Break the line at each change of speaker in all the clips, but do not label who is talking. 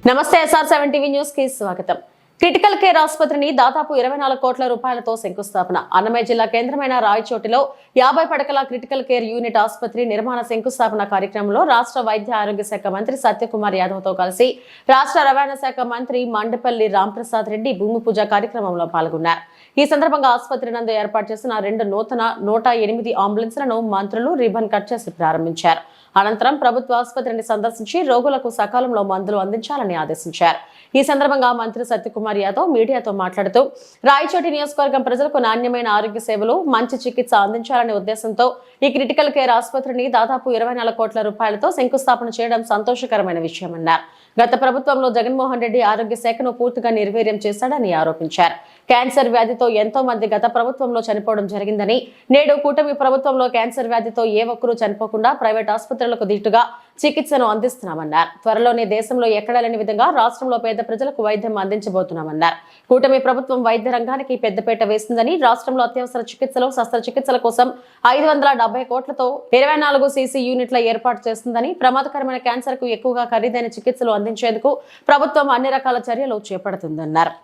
నమస్తే SR7 TV news కి స్వాగతం. క్రిటికల్ కేర్ ఆసుపత్రిని దాదాపు 24 కోట్ల రూపాయలతో శంకుస్థాపన. అన్నమయ్య జిల్లా కేంద్రమైన రాయచోటిలో 50 పడకల క్రిటికల్ కేర్ యూనిట్ ఆసుపత్రి నిర్మాణ శంకుస్థాపన కార్యక్రమంలో రాష్ట్ర వైద్య ఆరోగ్య శాఖ మంత్రి సత్యకుమార్ యాదవ్ తో కలిసి రాష్ట్ర రవాణా శాఖ మంత్రి మండపల్లి రాంప్రసాద్ రెడ్డి భూమి పూజ కార్యక్రమంలో పాల్గొన్నారు. ఈ సందర్భంగా ఆసుపత్రి నందు ఏర్పాటు చేసిన 2 నూతన 108 అంబులెన్స్లను మంత్రులు రిబన్ కట్ చేసి ప్రారంభించారు. అనంతరం ప్రభుత్వ ఆసుపత్రిని సందర్శించి రోగులకు సకాలంలో మందులు అందించాలని ఆదేశించారు. ఈ సందర్భంగా మంత్రి సత్యకుమార్ యాదవ్ మీడియాతో మాట్లాడుతూ రాయచోటి నియోజకవర్గం ప్రజలకు నాణ్యమైన ఆరోగ్య సేవలు, మంచి చికిత్స అందించాలనే ఉద్దేశంతో ఈ క్రిటికల్ కేర్ ఆసుపత్రిని దాదాపు 24 కోట్ల రూపాయలతో శంకుస్థాపన చేయడం సంతోషకరమైన విషయమన్నారు. గత ప్రభుత్వంలో జగన్మోహన్ రెడ్డి ఆరోగ్య శాఖను పూర్తిగా నిర్వీర్యం చేశాడని ఆరోపించారు. క్యాన్సర్ వ్యాధితో ఎంతో మంది గత ప్రభుత్వంలో చనిపోవడం జరిగిందని, నేడు కూటమి ప్రభుత్వంలో క్యాన్సర్ వ్యాధితో ఏ ఒక్కరూ చనిపోకుండా ప్రైవేట్ ఆసుపత్రులకు దీటుగా చికిత్సను అందిస్తున్నామన్నారు. త్వరలోనే దేశంలో ఎక్కడా లేని విధంగా రాష్ట్రంలో పేద ప్రజలకు వైద్యం అందించబోతున్నామన్నారు. కూటమి ప్రభుత్వం వైద్య రంగానికి పెద్దపీట వేసిందని, రాష్ట్రంలో అత్యవసర చికిత్సలు, శస్త్రచికిత్సల కోసం 570 కోట్లతో 24 CC యూనిట్ల ఏర్పాటు చేస్తుందని, ప్రమాదకరమైన క్యాన్సర్ కు ఎక్కువగా ఖరీదైన చికిత్సలు అందించేందుకు ప్రభుత్వం అన్ని రకాల చర్యలు చేపడుతుందన్నారు.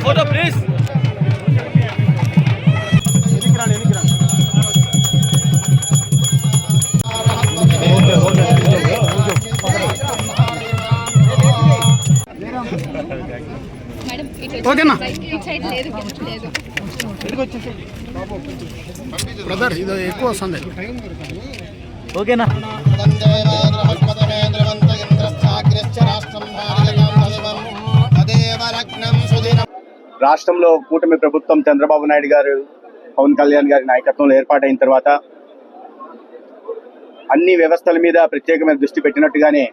Photo please.
ఓకేనా బ్రదర్, ఇది ఎక్కువ వస్తుంది.
ఓకేనా
రాష్ట్రంలో కూటమి ప్రభుత్వం చంద్రబాబు నాయుడు గారు, పవన్ కళ్యాణ్ గారి నాయకత్వంలో ఏర్పాటైన తర్వాత అన్ని వ్యవస్థల మీద ప్రత్యేకమైన దృష్టి పెట్టినట్టుగానే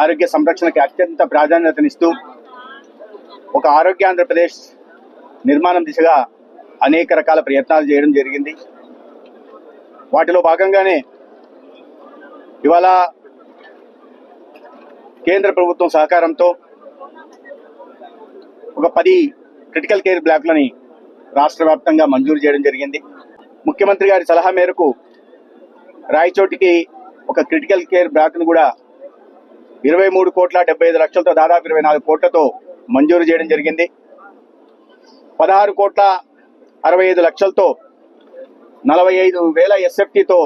ఆరోగ్య సంరక్షణకి అత్యంత ప్రాధాన్యతనిస్తూ ఒక ఆరోగ్య ఆంధ్రప్రదేశ్ నిర్మాణం దిశగా అనేక రకాల ప్రయత్నాలు చేయడం జరిగింది. వాటిలో భాగంగానే ఇవాళ కేంద్ర ప్రభుత్వం సహకారంతో ఒక 10 క్రిటికల్ కేర్ బ్లాక్లని రాష్ట్ర వ్యాప్తంగా మంజూరు చేయడం జరిగింది. ముఖ్యమంత్రి గారి సలహా మేరకు రాయచోటికి ఒక క్రిటికల్ కేర్ బ్లాక్ను కూడా 23,75,00,000తో దాదాపు 24 కోట్లతో మంజూరు చేయడం జరిగింది. 16,65,00,000తో 45,000 SFTతో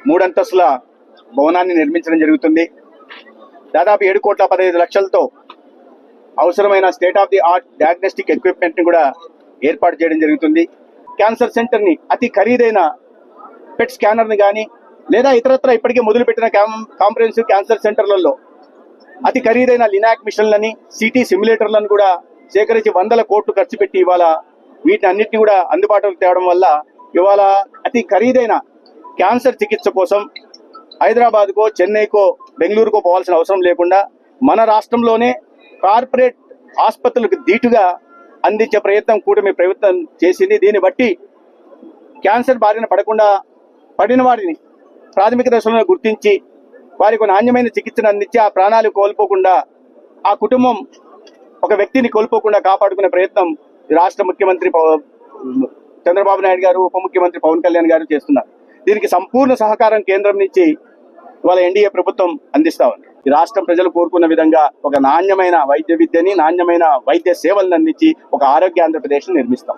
3 అంతస్తుల భవనాన్ని నిర్మించడం జరుగుతుంది. దాదాపు 7,15,00,000తో అవసరమైన state of the art diagnostic ఎక్విప్మెంట్ని కూడా ఏర్పాటు చేయడం జరుగుతుంది. క్యాన్సర్ సెంటర్ని, అతి ఖరీదైన పెట్ స్కానర్ని కానీ లేదా ఇతరత్ర ఇప్పటికే మొదలుపెట్టిన కాంప్రహెన్సివ్ క్యాన్సర్ సెంటర్లలో అతి ఖరీదైన లినాక్ మిషన్లని, సిటీ సిమ్యులేటర్లను కూడా సేకరించి 100 కోట్లు ఖర్చు పెట్టి ఇవాళ వీటిని అన్నింటినీ కూడా అందుబాటులోకి తేవడం వల్ల ఇవాళ అతి ఖరీదైన క్యాన్సర్ చికిత్స కోసం హైదరాబాద్కో, చెన్నైకో, బెంగళూరుకో పోవాల్సిన అవసరం లేకుండా మన రాష్ట్రంలోనే కార్పొరేట్ ఆసుపత్రులకు దీటుగా అందించే ప్రయత్నం కూటమి ప్రభుత్వం చేసింది. దీన్ని బట్టి క్యాన్సర్ బారిన పడిన వారిని ప్రాథమిక దశలో గుర్తించి వారికి నాణ్యమైన చికిత్సను అందించి ఆ ప్రాణాలు కోల్పోకుండా, ఆ కుటుంబం ఒక వ్యక్తిని కోల్పోకుండా కాపాడుకునే ప్రయత్నం రాష్ట్ర ముఖ్యమంత్రి చంద్రబాబు నాయుడు గారు, ఉప ముఖ్యమంత్రి పవన్ కళ్యాణ్ గారు చేస్తున్నారు. దీనికి సంపూర్ణ సహకారం కేంద్రం నుంచి ఇవాళ ఎన్డీఏ ప్రభుత్వం అందిస్తా ఉంది. ఈ రాష్ట్రం ప్రజలు కోరుకున్న విధంగా ఒక నాణ్యమైన వైద్య విద్యని, నాణ్యమైన వైద్య సేవలను అందించి ఒక ఆరోగ్య ఆంధ్రప్రదేశ్ నిర్మిస్తాం.